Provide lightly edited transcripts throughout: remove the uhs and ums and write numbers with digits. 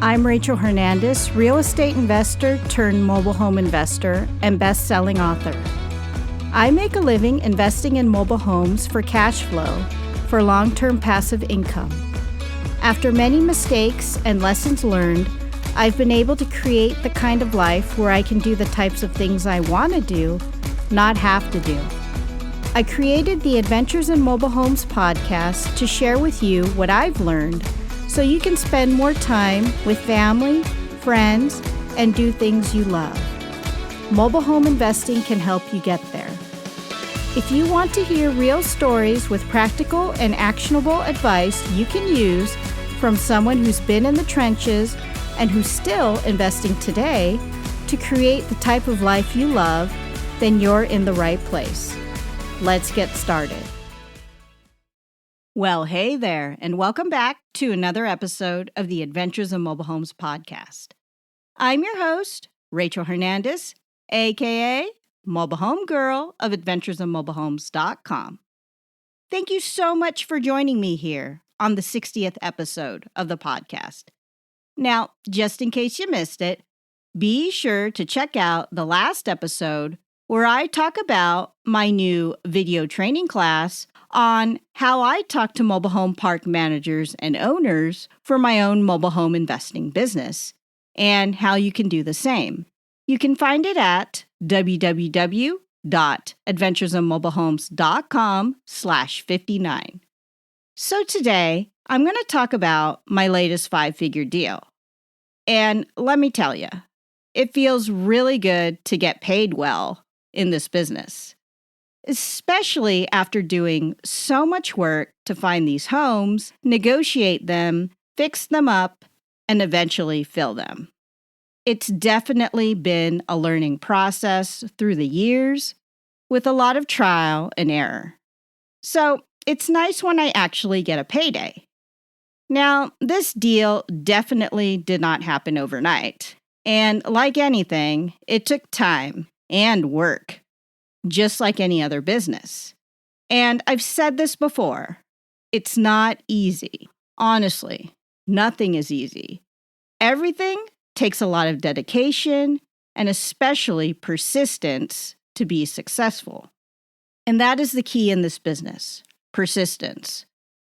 I'm Rachel Hernandez, real estate investor turned mobile home investor and best-selling author. I make a living investing in mobile homes for cash flow for long-term passive income. After many mistakes and lessons learned, I've been able to create the kind of life where I can do the types of things I want to do, not have to do. I created the Adventures in Mobile Homes podcast to share with you what I've learned so you can spend more time with family, friends, and do things you love. Mobile home investing can help you get there. If you want to hear real stories with practical and actionable advice you can use from someone who's been in the trenches and who's still investing today to create the type of life you love, then you're in the right place. Let's get started. Well, hey there, and welcome back to another episode of the Adventures in Mobile Homes podcast. I'm your host, Rachel Hernandez, aka Mobile Home Girl of AdventuresInMobileHomes.com. Thank you so much for joining me here on the 60th episode of the podcast. Now, just in case you missed it, be sure to check out the last episode where I talk about my new video training class on how I talk to mobile home park managers and owners for my own mobile home investing business and how you can do the same. You can find it at www.adventuresinmobilehomes.com/59. So today, I'm going to talk about my latest 5-figure deal. And let me tell you, it feels really good to get paid well in this business, especially after doing so much work to find these homes, negotiate them, fix them up, and eventually fill them. It's definitely been a learning process through the years with a lot of trial and error. So it's nice when I actually get a payday. Now, this deal definitely did not happen overnight. And like anything, it took time and work, just like any other business. And I've said this before, it's not easy. Honestly, nothing is easy. Everything takes a lot of dedication and especially persistence to be successful. And that is the key in this business, persistence.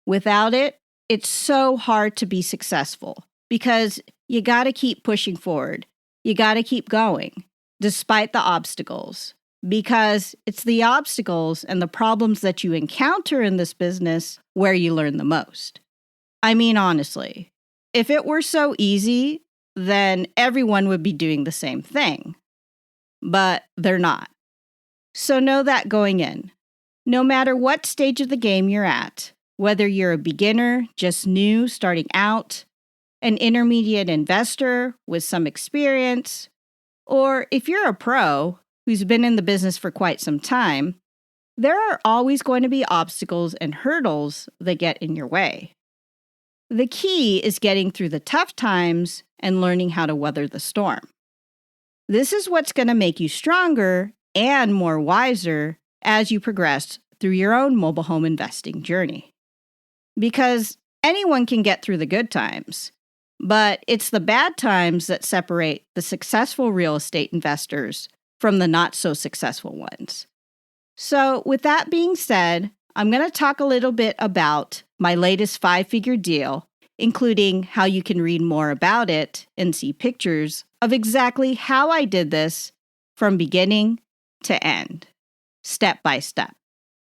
Without it, it's so hard to be successful because you got to keep pushing forward. You got to keep going despite the obstacles, because it's the obstacles and the problems that you encounter in this business where you learn the most. I mean, honestly, if it were so easy, then everyone would be doing the same thing. But they're not. So know that going in. No matter what stage of the game you're at, whether you're a beginner, just new, starting out, an intermediate investor with some experience, or if you're a pro who's been in the business for quite some time, there are always going to be obstacles and hurdles that get in your way. The key is getting through the tough times and learning how to weather the storm. This is what's going to make you stronger and more wiser as you progress through your own mobile home investing journey. Because anyone can get through the good times, but it's the bad times that separate the successful real estate investors from the not-so-successful ones. So with that being said, I'm going to talk a little bit about my latest 5-figure deal, including how you can read more about it and see pictures of exactly how I did this from beginning to end, step by step.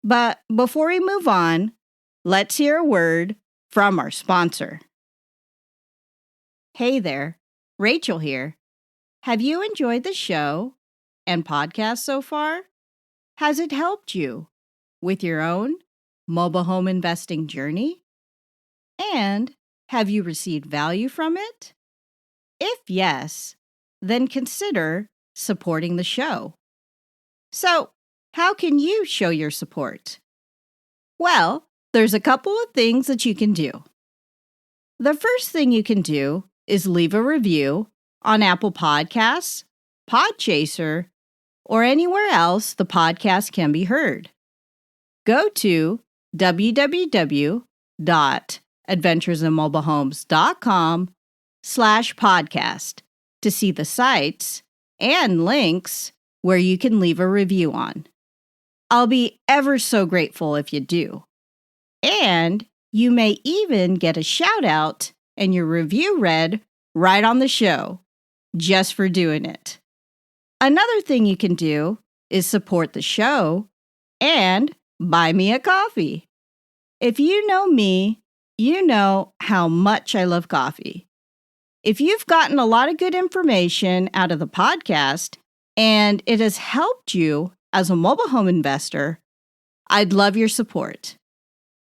But before we move on, let's hear a word from our sponsor. Hey there, Rachel here. Have you enjoyed the show and podcast so far? Has it helped you with your own mobile home investing journey? And have you received value from it? If yes, then consider supporting the show. So, how can you show your support? Well, there's a couple of things that you can do. The first thing you can do is leave a review on Apple Podcasts, Podchaser, or anywhere else the podcast can be heard. Go to www.adventuresinmobilehomes.com adventuresof.com/podcast to see the sites and links where you can leave a review on. I'll be ever so grateful if you do. And you may even get a shout out and your review read right on the show, just for doing it. Another thing you can do is support the show and buy me a coffee. If you know me, you know how much I love coffee. If you've gotten a lot of good information out of the podcast and it has helped you as a mobile home investor, I'd love your support.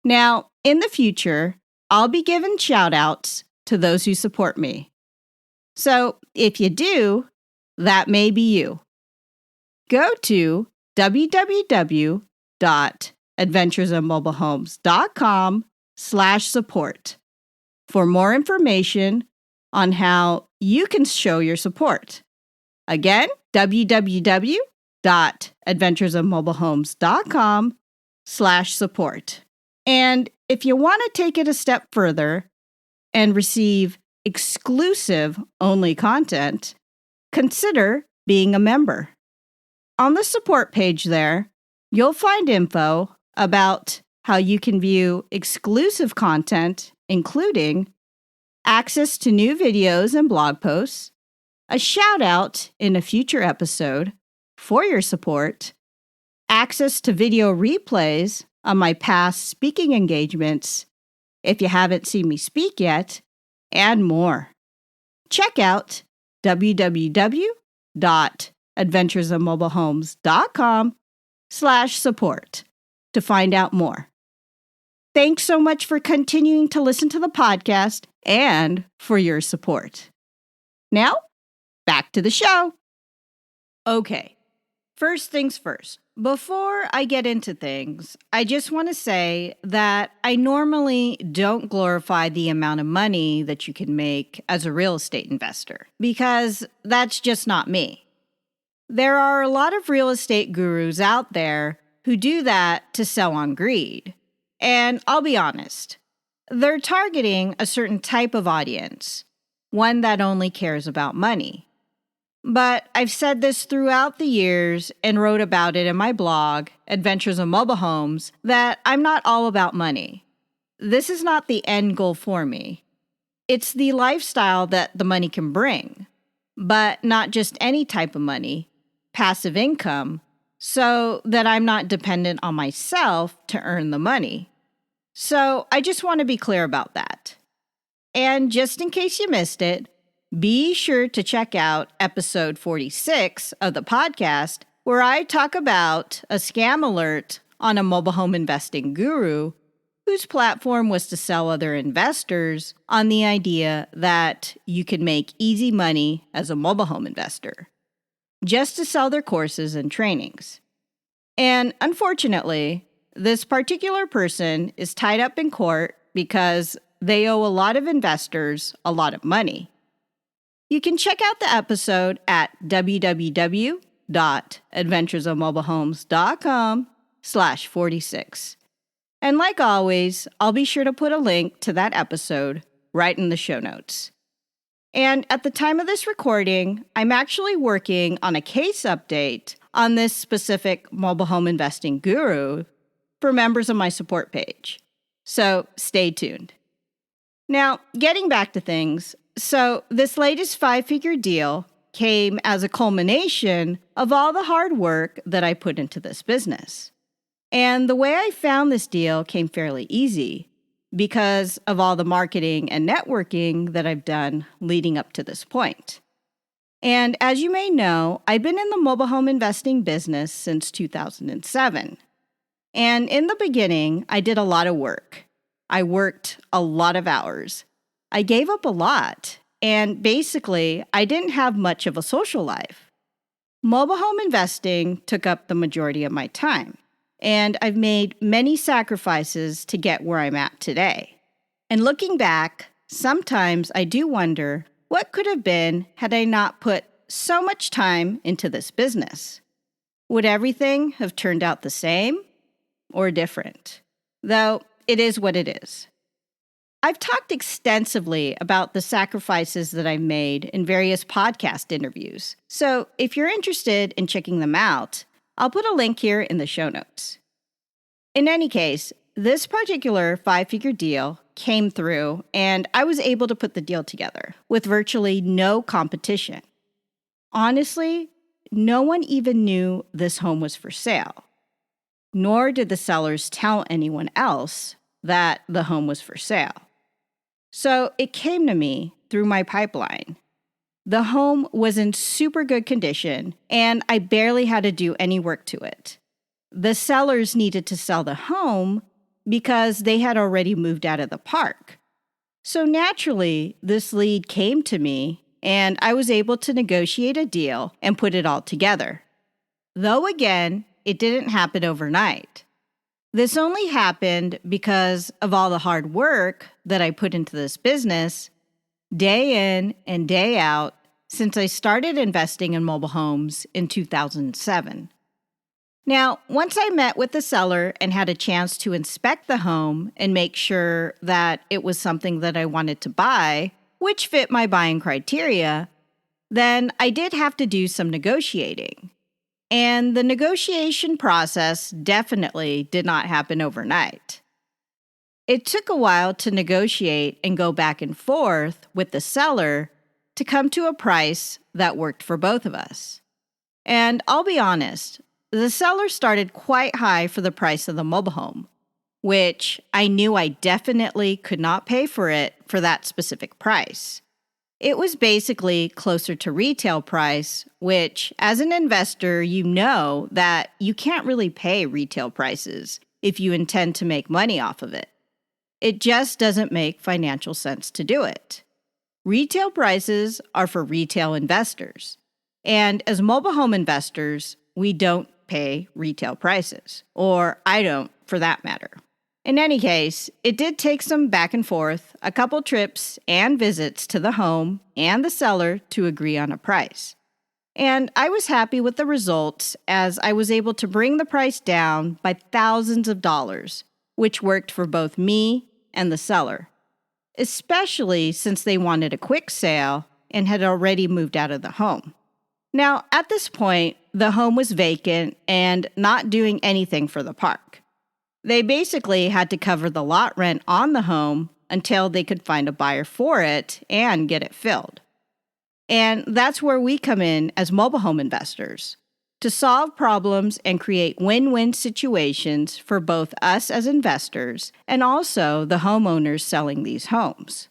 Now, in the future, I'll be giving shout outs to those who support me. So if you do, that may be you. Go to www.adventuresofmobilehomes.com/support for more information on how you can show your support. Again, www.adventuresofmobilehomes.com/support. And if you want to take it a step further and receive exclusive only content, consider being a member. On the support page there, you'll find info about how you can view exclusive content, including access to new videos and blog posts, a shout out in a future episode for your support, access to video replays on my past speaking engagements if you haven't seen me speak yet, and more. Check out www.adventuresofmobilehomes.com/support to find out more. Thanks so much for continuing to listen to the podcast and for your support. Now, back to the show. Okay, first things first. Before I get into things, I just want to say that I normally don't glorify the amount of money that you can make as a real estate investor, because that's just not me. There are a lot of real estate gurus out there who do that to sell on greed. And I'll be honest, they're targeting a certain type of audience, one that only cares about money. But I've said this throughout the years and wrote about it in my blog, Adventures of Mobile Homes, that I'm not all about money. This is not the end goal for me. It's the lifestyle that the money can bring, but not just any type of money, passive income, so that I'm not dependent on myself to earn the money. So I just want to be clear about that. And just in case you missed it, be sure to check out episode 46 of the podcast, where I talk about a scam alert on a mobile home investing guru whose platform was to sell other investors on the idea that you can make easy money as a mobile home investor, just to sell their courses and trainings. And unfortunately, this particular person is tied up in court because they owe a lot of investors a lot of money. You can check out the episode at www.adventuresofmobilehomes.com/46. And like always, I'll be sure to put a link to that episode right in the show notes. And at the time of this recording, I'm actually working on a case update on this specific mobile home investing guru for members of my support page. So stay tuned. Now, getting back to things, so this latest 5-figure deal came as a culmination of all the hard work that I put into this business. And the way I found this deal came fairly easy because of all the marketing and networking that I've done leading up to this point. And as you may know, I've been in the mobile home investing business since 2007. And in the beginning, I did a lot of work. I worked a lot of hours. I gave up a lot, and basically, I didn't have much of a social life. Mobile home investing took up the majority of my time, and I've made many sacrifices to get where I'm at today. And looking back, sometimes I do wonder what could have been had I not put so much time into this business. Would everything have turned out the same or different? Though it is what it is. I've talked extensively about the sacrifices that I've made in various podcast interviews. So if you're interested in checking them out, I'll put a link here in the show notes. In any case, this particular 5-figure deal came through, and I was able to put the deal together with virtually no competition. Honestly, no one even knew this home was for sale, nor did the sellers tell anyone else that the home was for sale. So it came to me through my pipeline. The home was in super good condition, and I barely had to do any work to it. The sellers needed to sell the home because they had already moved out of the park. So naturally, this lead came to me, and I was able to negotiate a deal and put it all together. Though again, it didn't happen overnight. This only happened because of all the hard work that I put into this business, day in and day out, since I started investing in mobile homes in 2007. Now, once I met with the seller and had a chance to inspect the home and make sure that it was something that I wanted to buy, which fit my buying criteria, then I did have to do some negotiating. And the negotiation process definitely did not happen overnight. It took a while to negotiate and go back and forth with the seller to come to a price that worked for both of us. And I'll be honest, the seller started quite high for the price of the mobile home, which I knew I definitely could not pay for it for that specific price. It was basically closer to retail price, which, as an investor, you know that you can't really pay retail prices if you intend to make money off of it. It just doesn't make financial sense to do it. Retail prices are for retail investors. And as mobile home investors, we don't pay retail prices, or I don't for that matter. In any case, it did take some back and forth, a couple trips and visits to the home and the seller to agree on a price. And I was happy with the results as I was able to bring the price down by thousands of dollars, which worked for both me and the seller, especially since they wanted a quick sale and had already moved out of the home. Now, at this point, the home was vacant and not doing anything for the park. They basically had to cover the lot rent on the home until they could find a buyer for it and get it filled. And that's where we come in as mobile home investors, to solve problems and create win-win situations for both us as investors and also the homeowners selling these homes.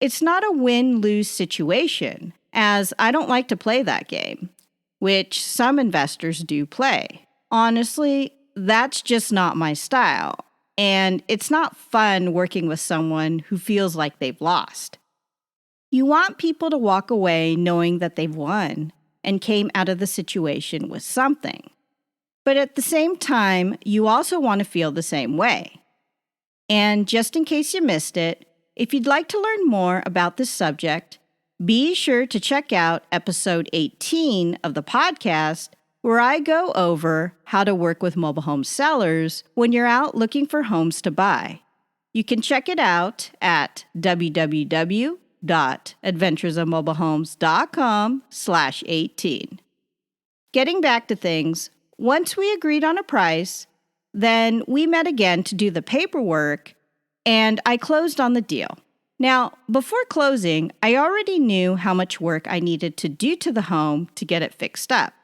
It's not a win-lose situation, as I don't like to play that game, which some investors do play. Honestly, that's just not my style, and it's not fun working with someone who feels like they've lost. You want people to walk away knowing that they've won and came out of the situation with something. But at the same time, you also want to feel the same way. And just in case you missed it, if you'd like to learn more about this subject, be sure to check out episode 18 of the podcast, where I go over how to work with mobile home sellers when you're out looking for homes to buy. You can check it out at www.adventuresofmobilehomes.com/18. Getting back to things, once we agreed on a price, then we met again to do the paperwork, and I closed on the deal. Now, before closing, I already knew how much work I needed to do to the home to get it fixed up,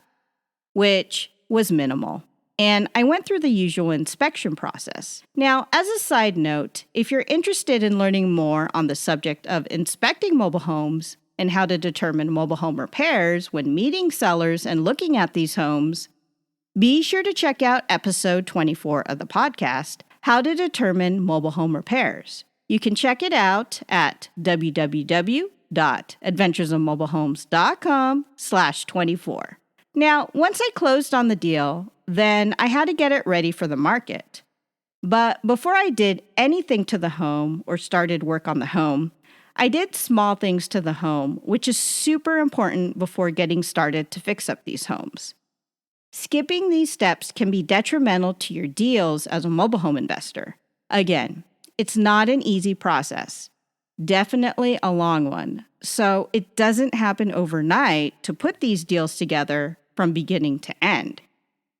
which was minimal. And I went through the usual inspection process. Now, as a side note, if you're interested in learning more on the subject of inspecting mobile homes and how to determine mobile home repairs when meeting sellers and looking at these homes, be sure to check out episode 24 of the podcast, How to Determine Mobile Home Repairs. You can check it out at www.adventuresofmobilehomes.com/24. Now, once I closed on the deal, then I had to get it ready for the market. But before I did anything to the home or started work on the home, I did small things to the home, which is super important before getting started to fix up these homes. Skipping these steps can be detrimental to your deals as a mobile home investor. Again, it's not an easy process. Definitely a long one. So it doesn't happen overnight to put these deals together from beginning to end.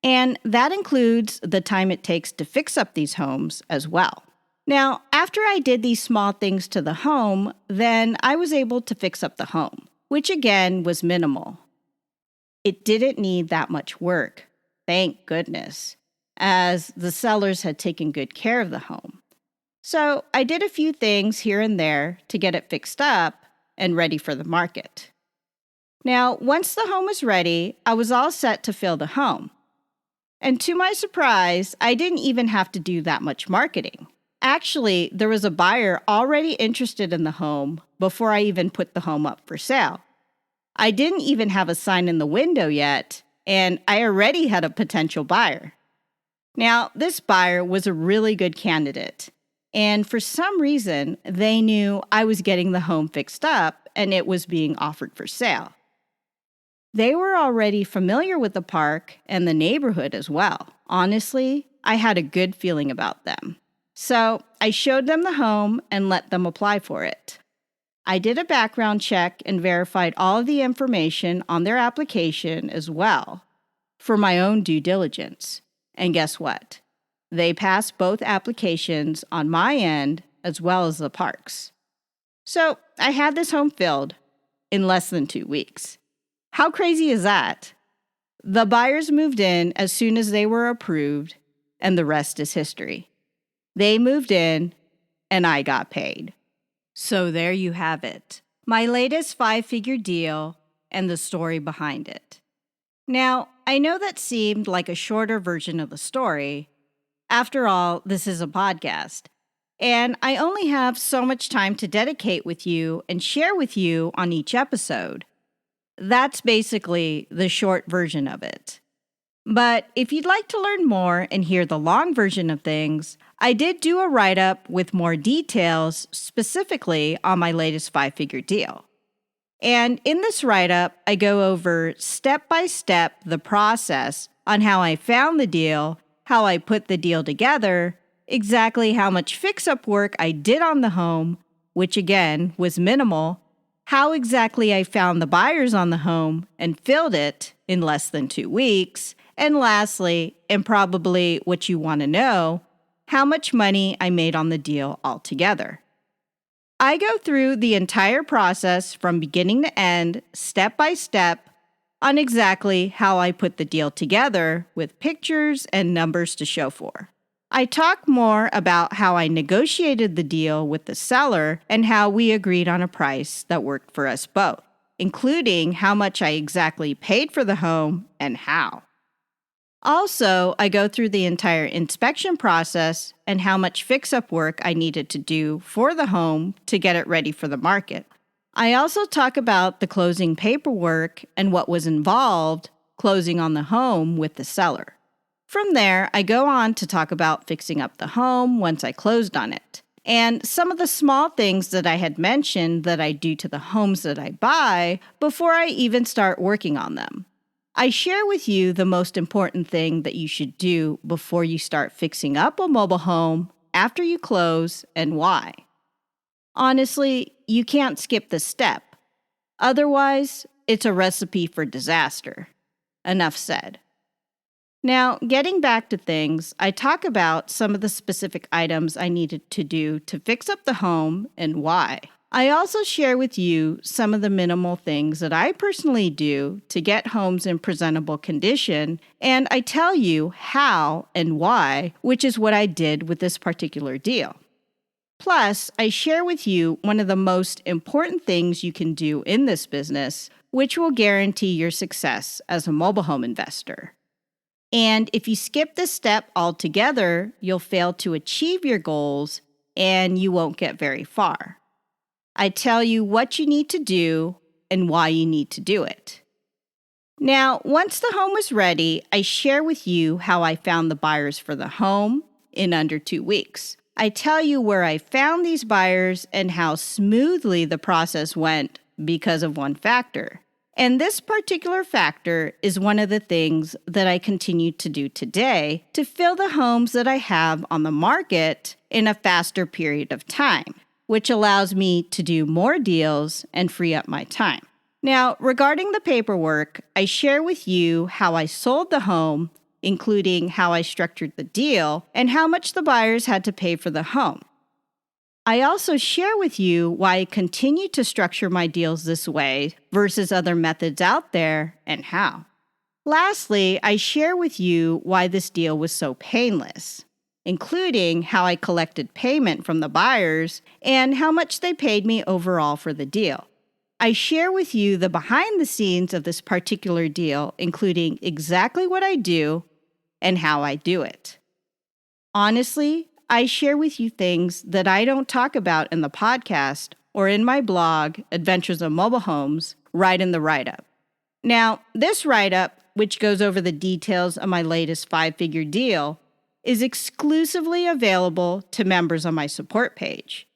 And that includes the time it takes to fix up these homes as well. Now, after I did these small things to the home, then I was able to fix up the home, which again was minimal. It didn't need that much work, thank goodness, as the sellers had taken good care of the home. So I did a few things here and there to get it fixed up and ready for the market. Now, once the home was ready, I was all set to fill the home. And to my surprise, I didn't even have to do that much marketing. Actually, there was a buyer already interested in the home before I even put the home up for sale. I didn't even have a sign in the window yet, and I already had a potential buyer. Now, this buyer was a really good candidate, and for some reason, they knew I was getting the home fixed up and it was being offered for sale. They were already familiar with the park and the neighborhood as well. Honestly, I had a good feeling about them. So I showed them the home and let them apply for it. I did a background check and verified all of the information on their application as well for my own due diligence. And guess what? They passed both applications on my end as well as the park's. So I had this home filled in less than 2 weeks. How crazy is that? The buyers moved in as soon as they were approved, and the rest is history. They moved in, and I got paid. So there you have it, my latest 5-figure deal and the story behind it. Now, I know that seemed like a shorter version of the story. After all, this is a podcast, and I only have so much time to dedicate with you and share with you on each episode. That's basically the short version of it. But if you'd like to learn more and hear the long version of things, I did do a write-up with more details specifically on my latest 5-figure deal. And in this write-up, I go over step by step the process on how I found the deal, how I put the deal together, exactly how much fix-up work I did on the home, which again was minimal, how exactly I found the buyers on the home and filled it in less than 2 weeks, and lastly, and probably what you want to know, how much money I made on the deal altogether. I go through the entire process from beginning to end, step by step, on exactly how I put the deal together with pictures and numbers to show for. I talk more about how I negotiated the deal with the seller and how we agreed on a price that worked for us both, including how much I exactly paid for the home and how. Also, I go through the entire inspection process and how much fix-up work I needed to do for the home to get it ready for the market. I also talk about the closing paperwork and what was involved closing on the home with the seller. From there, I go on to talk about fixing up the home once I closed on it, and some of the small things that I had mentioned that I do to the homes that I buy before I even start working on them. I share with you the most important thing that you should do before you start fixing up a mobile home after you close and why. Honestly, you can't skip this step. Otherwise, it's a recipe for disaster. Enough said. Now, getting back to things, I talk about some of the specific items I needed to do to fix up the home and why. I also share with you some of the minimal things that I personally do to get homes in presentable condition, and I tell you how and why, which is what I did with this particular deal. Plus, I share with you one of the most important things you can do in this business, which will guarantee your success as a mobile home investor. And if you skip this step altogether, you'll fail to achieve your goals and you won't get very far. I tell you what you need to do and why you need to do it. Now, once the home was ready, I share with you how I found the buyers for the home in under 2 weeks. I tell you where I found these buyers and how smoothly the process went because of one factor. And this particular factor is one of the things that I continue to do today to fill the homes that I have on the market in a faster period of time, which allows me to do more deals and free up my time. Now, regarding the paperwork, I share with you how I sold the home, including how I structured the deal and how much the buyers had to pay for the home. I also share with you why I continue to structure my deals this way versus other methods out there and how. Lastly, I share with you why this deal was so painless, including how I collected payment from the buyers and how much they paid me overall for the deal. I share with you the behind the scenes of this particular deal, including exactly what I do and how I do it. Honestly, I share with you things that I don't talk about in the podcast or in my blog, Adventures of Mobile Homes, right in the write-up. Now, this write-up, which goes over the details of my latest 5-figure deal, is exclusively available to members on my support page.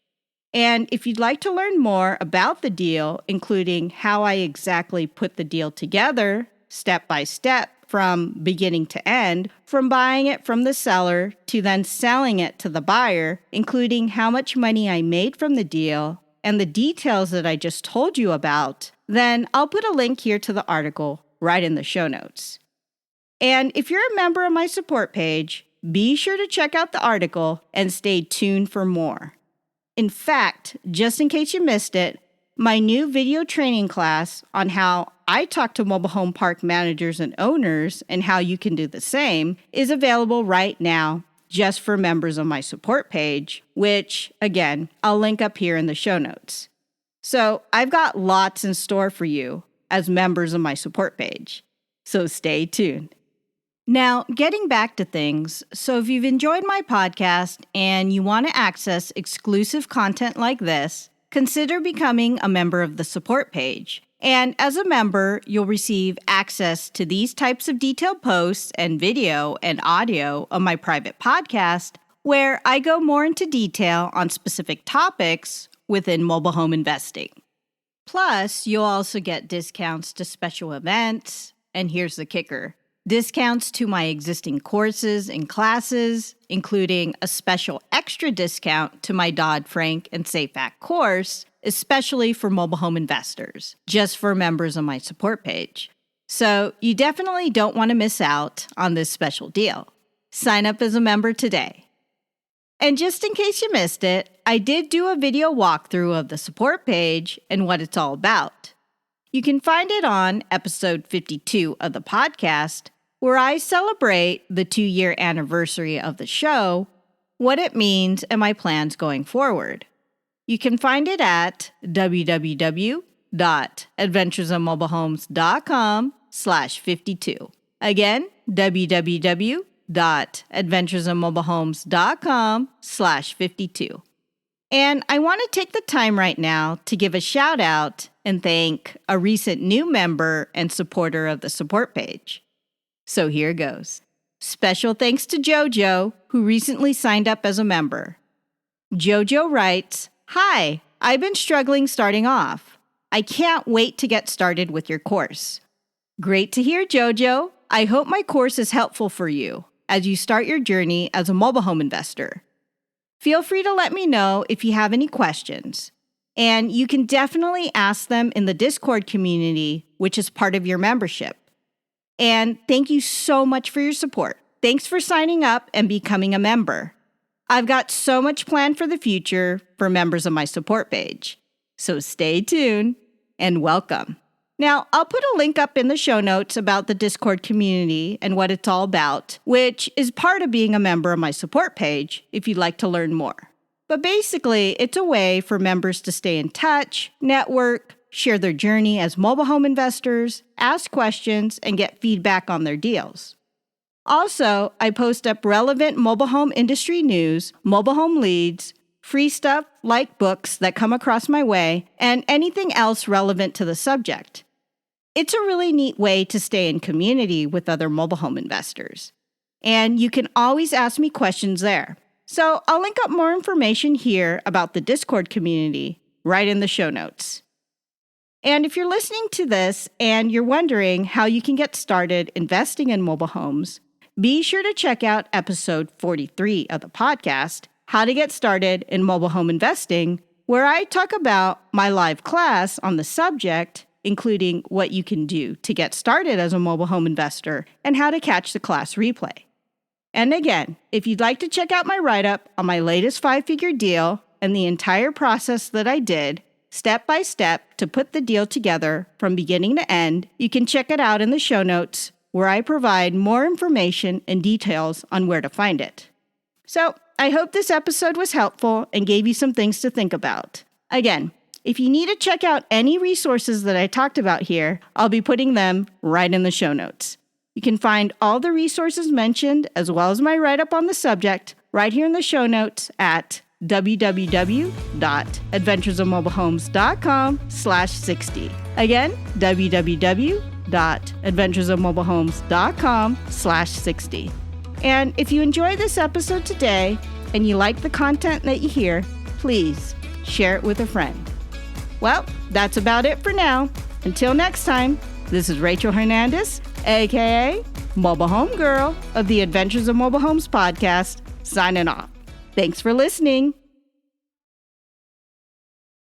And if you'd like to learn more about the deal, including how I exactly put the deal together, step by step, from beginning to end, from buying it from the seller to then selling it to the buyer, including how much money I made from the deal and the details that I just told you about, then I'll put a link here to the article right in the show notes. And if you're a member of my support page, be sure to check out the article and stay tuned for more. In fact, just in case you missed it, my new video training class on how I talk to mobile home park managers and owners and how you can do the same is available right now just for members of my support page, which, again, I'll link up here in the show notes. So I've got lots in store for you as members of my support page. So stay tuned. Now, getting back to things, so if you've enjoyed my podcast and you want to access exclusive content like this, consider becoming a member of the support page. And as a member, you'll receive access to these types of detailed posts and video and audio of my private podcast, where I go more into detail on specific topics within mobile home investing. Plus, you'll also get discounts to special events, and here's the kicker: discounts to my existing courses and classes, including a special extra discount to my Dodd-Frank and SAFE Act course, especially for mobile home investors, just for members on my support page. So you definitely don't want to miss out on this special deal. Sign up as a member today. And just in case you missed it, I did do a video walkthrough of the support page and what it's all about. You can find it on episode 52 of the podcast, where I celebrate the 2-year anniversary of the show, what it means, and my plans going forward. You can find it at www.adventuresofmobilehomes.com/52. Again, www.adventuresofmobilehomes.com/52. And I want to take the time right now to give a shout out and thank a recent new member and supporter of the support page. So here goes. Special thanks to JoJo, who recently signed up as a member. JoJo writes, "Hi, I've been struggling starting off. I can't wait to get started with your course." Great to hear, JoJo. I hope my course is helpful for you as you start your journey as a mobile home investor. Feel free to let me know if you have any questions. And you can definitely ask them in the Discord community, which is part of your membership. And thank you so much for your support. Thanks for signing up and becoming a member. I've got so much planned for the future for members of my support page. So stay tuned and welcome. Now, I'll put a link up in the show notes about the Discord community and what it's all about, which is part of being a member of my support page if you'd like to learn more. But basically, it's a way for members to stay in touch, network, share their journey as mobile home investors, ask questions, and get feedback on their deals. Also, I post up relevant mobile home industry news, mobile home leads, free stuff like books that come across my way, and anything else relevant to the subject. It's a really neat way to stay in community with other mobile home investors. And you can always ask me questions there. So I'll link up more information here about the Discord community right in the show notes. And if you're listening to this and you're wondering how you can get started investing in mobile homes, be sure to check out episode 43 of the podcast, How to Get Started in Mobile Home Investing, where I talk about my live class on the subject, including what you can do to get started as a mobile home investor and how to catch the class replay. And again, if you'd like to check out my write-up on my latest 5-figure deal and the entire process that I did, step by step, to put the deal together from beginning to end, you can check it out in the show notes, where I provide more information and details on where to find it. So, I hope this episode was helpful and gave you some things to think about. Again, if you need to check out any resources that I talked about here, I'll be putting them right in the show notes. You can find all the resources mentioned, as well as my write-up on the subject, right here in the show notes at www.adventuresofmobilehomes.com/60. Again, www.adventuresofmobilehomes.com/60. And if you enjoyed this episode today and you like the content that you hear, please share it with a friend. Well, that's about it for now. Until next time, this is Rachel Hernandez, aka Mobile Home Girl of the Adventures of Mobile Homes podcast, signing off. Thanks for listening.